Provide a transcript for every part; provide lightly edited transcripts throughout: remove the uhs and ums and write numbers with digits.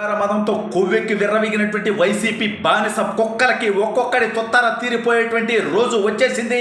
మదంతో కొవ్వెక్కి విర్రవీగినటువంటి YCP బానిస కుక్కలకి ఒక్కొక్కడి తొత్తర తీరిపోయేటువంటి రోజు వచ్చేసింది.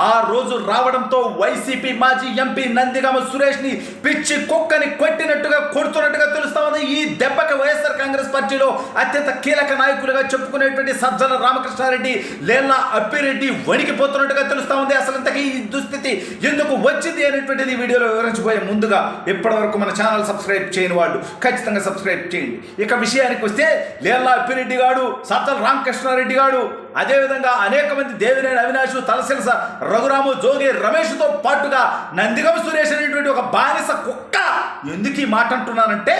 ఆ రోజు రావడంతో వైసీపీ మాజీ ఎంపీ నందిగామ సురేష్ని పిచ్చి కుక్కని కొట్టినట్టుగా కొడుతున్నట్టుగా తెలుస్తా ఉంది. ఈ దెబ్బకి వైఎస్ఆర్ కాంగ్రెస్ పార్టీలో అత్యంత కీలక నాయకులుగా చెప్పుకునేటువంటి సజ్జల రామకృష్ణారెడ్డి, లేల్లా అప్పిరెడ్డి వణికిపోతున్నట్టుగా తెలుస్తా ఉంది. అసలు ఇంతకీ ఈ దుస్థితి ఎందుకు వచ్చింది అనేటువంటిది ఈ వీడియోలో వివరించబోయే ముందుగా ఇప్పటివరకు మన ఛానల్ సబ్స్క్రైబ్ చేయని వాళ్ళు ఖచ్చితంగా సబ్స్క్రైబ్ చేయండి. ఇక విషయానికి వస్తే లేల్లా అప్పిరెడ్డి గారు, సజ్జల రామకృష్ణారెడ్డి గారు, అదేవిధంగా అనేక మంది దేవినేని అవినాష్, తలసిలస రఘురాము, జోగి రమేష్తో పాటుగా నందిగమ సురేష్ అనేటువంటి ఒక బానిస కుక్క. ఎందుకు ఈ మాట అంటున్నానంటే,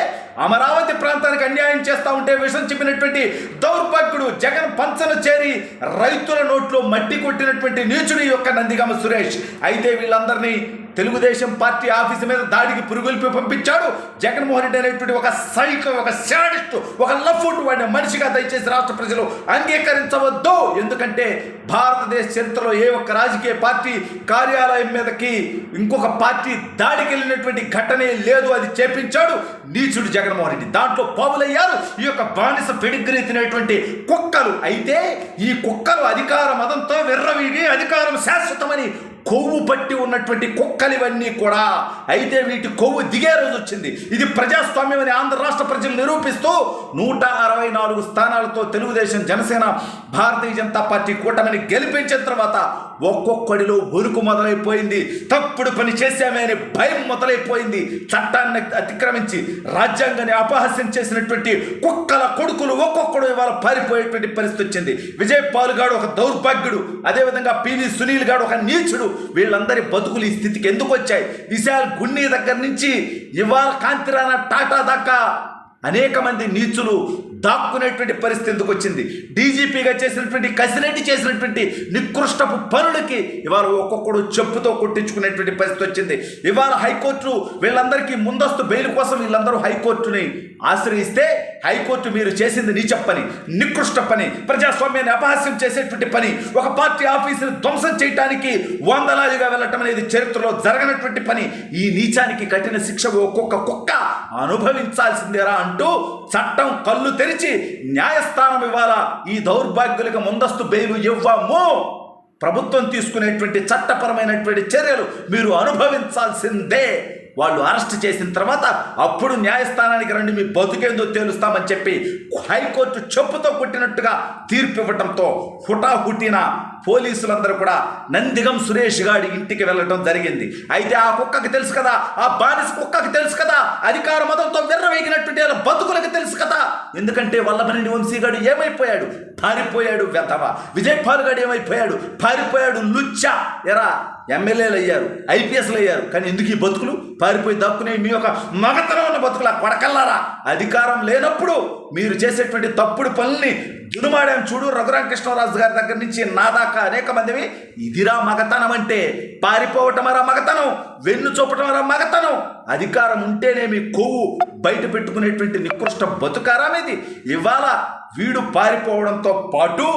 అమరావతి ప్రాంతానికి అన్యాయం చేస్తూ ఉంటే విషం చెప్పినటువంటి దౌర్భాగ్యుడు జగన్ పంచన చేరి రైతుల నోట్లో మట్టి కొట్టినటువంటి నీచుడి యొక్క నందిగమ సురేష్. అయితే వీళ్ళందరినీ తెలుగుదేశం పార్టీ ఆఫీసు మీద దాడికి పురుగుల్పి పంపించాడు జగన్మోహన్ రెడ్డి అనేటువంటి ఒక సైకో, ఒక శాడిస్ట్, ఒక లఫ్ట్ వాడిన మనిషిగా దయచేసి రాష్ట్ర ప్రజలు అంగీకరించవద్దు. ఎందుకంటే భారతదేశ చరిత్రలో ఏ ఒక్క రాజకీయ పార్టీ కార్యాలయం మీదకి ఇంకొక పార్టీ దాడికి వెళ్ళినటువంటి ఘటనే లేదు. అది చేపించాడు నీచుడు జగన్మోహన్ రెడ్డి. దాంట్లో పావులయ్యారు ఈ యొక్క బానిస పెడిగ్రీ తినేటువంటి కుక్కలు. అయితే ఈ కుక్కలు అధికార మదంతో విర్రవీగి అధికారం శాశ్వతమని కొవ్వు పట్టి ఉన్నటువంటి కుక్కలు ఇవన్నీ కూడా. అయితే వీటి కొవ్వు దిగే రోజు వచ్చింది. ఇది ప్రజాస్వామ్యం అని ఆంధ్ర రాష్ట్ర ప్రజలు నిరూపిస్తూ 164 స్థానాలతో తెలుగుదేశం, జనసేన, భారతీయ జనతా పార్టీ కూటమిని గెలిపించిన తర్వాత ఒక్కొక్కడిలో వణుకు మొదలైపోయింది. తప్పుడు పని చేశామే అని భయం మొదలైపోయింది. చట్టాన్ని అతిక్రమించి రాజ్యాంగాన్ని అపహాస్యం చేసినటువంటి కుక్కల కొడుకులు ఒక్కొక్కడు ఇవాళ పారిపోయేటువంటి పరిస్థితి వచ్చింది. విజయ్ పాల్ గాడు ఒక దౌర్భాగ్యుడు, అదేవిధంగా పివి సునీల్ గాడు ఒక నీచుడు. వీళ్ళందరి బతుకులు ఈ స్థితికి ఎందుకు వచ్చాయి? విశాల్ గున్ని దగ్గర నుంచి ఇవాళ కాంతిరాణ టాటా దాకా అనేక మంది నీచులు దాక్కునేటువంటి పరిస్థితి ఎందుకు వచ్చింది? డీజీపీగా చేసినటువంటి కసిరెడ్డి చేసినటువంటి నికృష్టపు పనులకి ఇవాళ ఒక్కొక్కడు చెప్పుతో కొట్టించుకునేటువంటి పరిస్థితి వచ్చింది. ఇవాళ హైకోర్టు వీళ్ళందరికీ ముందస్తు బెయిల్ కోసం వీళ్ళందరూ హైకోర్టుని ఆశ్రయిస్తే హైకోర్టు మీరు చేసింది నీచ పని, నికృష్ట పని, ప్రజాస్వామ్యాన్ని అపహాస్యం చేసేటువంటి పని, ఒక పార్టీ ఆఫీసుని ధ్వంసం చేయడానికి వందలాదిగా వెళ్ళటం అనేది చరిత్రలో జరగనటువంటి పని. ఈ నీచానికి కఠిన శిక్ష ఒక్కొక్క కుక్క అనుభవించాల్సిందేరా అంటూ చట్టం కళ్ళు తెరిచి న్యాయస్థానం ఇవ్వాల ఈ దౌర్భాగ్యులకు ముందస్తు బెయిలు ఇవ్వము. ప్రభుత్వం తీసుకునేటువంటి చట్టపరమైనటువంటి చర్యలు మీరు అనుభవించాల్సిందే. వాళ్ళు అరెస్ట్ చేసిన తర్వాత అప్పుడు న్యాయస్థానానికి రండి, మీ బతుకేందో తేలుస్తామని చెప్పి హైకోర్టు చెప్పుతో కొట్టినట్టుగా తీర్పు ఇవ్వటంతో హుటాహుటిన పోలీసులందరూ కూడా నందిగం సురేష్ గారి ఇంటికి వెళ్ళడం జరిగింది. అయితే ఆ కుక్కకి తెలుసు కదా, ఆ బానిస కుక్కకి తెలుసు కదా, అధికార మతంతో విర్రవేగినటువంటి బతుకులకు తెలుసు కదా. ఎందుకంటే వల్లభనేని వంశీ గారు ఏమైపోయాడు? పారిపోయాడు వెధవ. విజయ్ పాల్ గారు ఏమైపోయాడు? పారిపోయాడు లుచ్చా. ఎరా ఎమ్మెల్యేలు అయ్యారు, ఐపీఎస్లు అయ్యారు, కానీ ఎందుకు ఈ బతుకులు? పారిపోయి దక్కునే మీ యొక్క మగతనం ఉన్న బతుకులా కొడకల్లారా. అధికారం లేనప్పుడు మీరు చేసేటువంటి తప్పుడు పనుల్ని దునుమాడాం చూడు. రఘురామకృష్ణరాజు గారి దగ్గర నుంచి నా దాకా అనేక మందివి. ఇదిరా మగతనం అంటే. పారిపోవటమరా మగతనం, వెన్ను చూపటమరా మగతనం. అధికారం ఉంటేనే మీ కొవ్వు బయట పెట్టుకునేటువంటి నికృష్ట బతుకారా మీది. ఇవాళ వీడు పారిపోవడంతో పాటు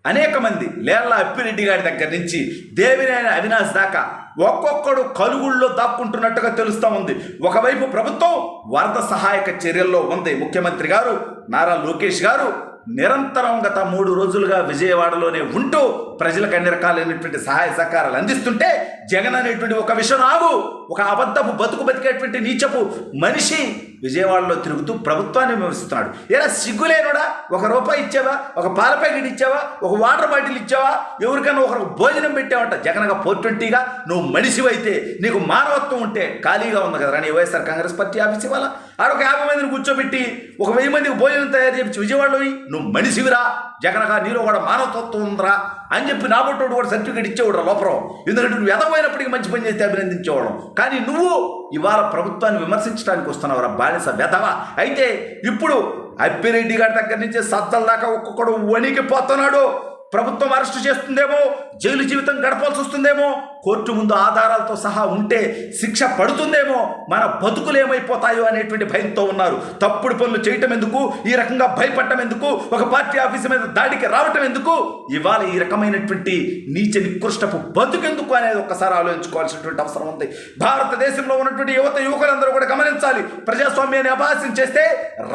అనేక మంది లేల్లా అప్పిరెడ్డి గారి దగ్గర నుంచి దేవినేని అవినాష్ దాకా ఒక్కొక్కడు కలుగుల్లో దాక్కుంటున్నట్టుగా తెలుస్తూ ఉంది. ఒకవైపు ప్రభుత్వం వరద సహాయక చర్యల్లో ఉంది. ముఖ్యమంత్రి గారు నారా లోకేష్ గారు నిరంతరం గత 3 రోజులుగా విజయవాడలోనే ఉంటూ ప్రజలకు అన్ని రకాలైనటువంటి సహాయ సహకారాలు అందిస్తుంటే జగన్ అనేటువంటి ఒక విషనాగు, ఒక అబద్ధపు బతుకు బతికేటువంటి నీచపు మనిషి విజయవాడలో తిరుగుతూ ప్రభుత్వాన్ని విమర్శిస్తున్నాడు. ఏరా సిగ్గులేనుడా? 1 రూపాయి ఇచ్చావా? ఒక పాల ప్యాకెట్ ఇచ్చావా? ఒక వాటర్ బాటిల్ ఇచ్చావా? ఎవరికైనా ఒకరికి భోజనం పెట్టావంట. జగన్గా 420గా నువ్వు మనిషివైతే, నీకు మానవత్వం ఉంటే ఖాళీగా ఉంది కదా నీ వైఎస్ఆర్ కాంగ్రెస్ పార్టీ ఆఫీస్ ఇవాళ ఆడొక 50 మందిని కూర్చోబెట్టి 1000 మందికి భోజనం తయారు చేయించి విజయవాడలో నువ్వు మనిషివిరా, జగన్గా నీలో కూడా మానవత్వం ఉందిరా అని చెప్పి నాబొట్టోడు కూడా సర్టిఫికేట్ ఇచ్చేవాడు లోపరం. ఎందుకంటే నువ్వు ఎదవైనప్పటికీ మంచి పని చేస్తే అభినందించేవాడు. కానీ నువ్వు ఇవాళ ప్రభుత్వాన్ని విమర్శించడానికి వస్తున్నావురా బానిస వెధవ. అయితే ఇప్పుడు అప్పిరెడ్డి గారి దగ్గర నుంచి సజ్జల దాకా ఒక్కొక్కడు వణికిపోతున్నాడు. ప్రభుత్వం అరెస్టు చేస్తుందేమో, జైలు జీవితం గడపాల్సి వస్తుందేమో, కోర్టు ముందు ఆధారాలతో సహా ఉంటే శిక్ష పడుతుందేమో, మన బతుకులు ఏమైపోతాయో అనేటువంటి భయంతో ఉన్నారు. తప్పుడు పనులు చేయటం ఎందుకు, ఈ రకంగా భయపడటం ఎందుకు, ఒక పార్టీ ఆఫీసు మీద దాడికి రావటం ఎందుకు, ఇవాళ ఈ రకమైనటువంటి నీచ నికృష్టపు బతుకెందుకు అనేది ఒక్కసారి ఆలోచించుకోవాల్సినటువంటి అవసరం ఉంది. భారతదేశంలో ఉన్నటువంటి యువకులందరూ కూడా గమనించాలి. ప్రజాస్వామ్యాన్ని అపహాస్యం చేస్తే,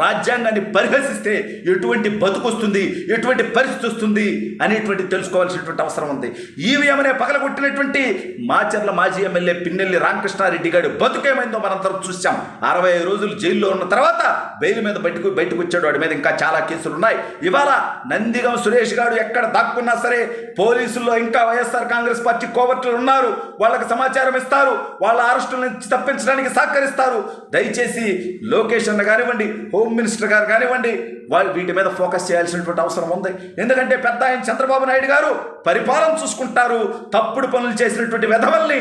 రాజ్యాంగాన్ని పరిహసిస్తే ఎటువంటి బతుకు వస్తుంది, ఎటువంటి పరిస్థితి వస్తుంది అనేటువంటి తెలుసుకోవాల్సినటువంటి అవసరం ఉంది. ఈవీఎం అనే పగలగొట్టినటువంటి మాచర్ల మాజీ ఎమ్మెల్యే పిన్నెల్లి రామకృష్ణారెడ్డి గారి బతుకేమైందో మనందరం చూసాం. 65 రోజులు జైల్లో ఉన్న తర్వాత బెయిల్ మీద బయటకు వచ్చాడు. వాడి మీద ఇంకా చాలా కేసులు ఉన్నాయి. ఇవాళ నందిగం సురేష్ గారు ఎక్కడ దాక్కున్నా సరే పోలీసుల్లో ఇంకా వైఎస్ఆర్ కాంగ్రెస్ పార్టీ కోవర్టులు ఉన్నారు. వాళ్ళకి సమాచారం ఇస్తారు, వాళ్ళ అరెస్టుల నుంచి తప్పించడానికి సహకరిస్తారు. దయచేసి లోకేష్ అన్న కానివ్వండి, హోమ్ మినిస్టర్ గారు కానివ్వండి, వాళ్ళు వీటి మీద ఫోకస్ చేయాల్సినటువంటి అవసరం ఉంది. ఎందుకంటే పెద్ద ఆయన చంద్రబాబు నాయుడు గారు పరిపాలన చూసుకుంటారు. తప్పుడు పనులు చేసినటువంటి వెధవల్ని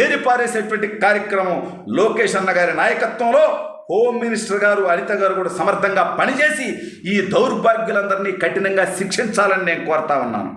ఏరిపారేసేటువంటి కార్యక్రమం లోకేష్ అన్న గారి నాయకత్వంలో హోమ్ మినిస్టర్ గారు అనిత గారు కూడా సమర్థంగా పనిచేసి ఈ దౌర్భాగ్యులందరినీ కఠినంగా శిక్షించాలని నేను కోరుతా ఉన్నాను.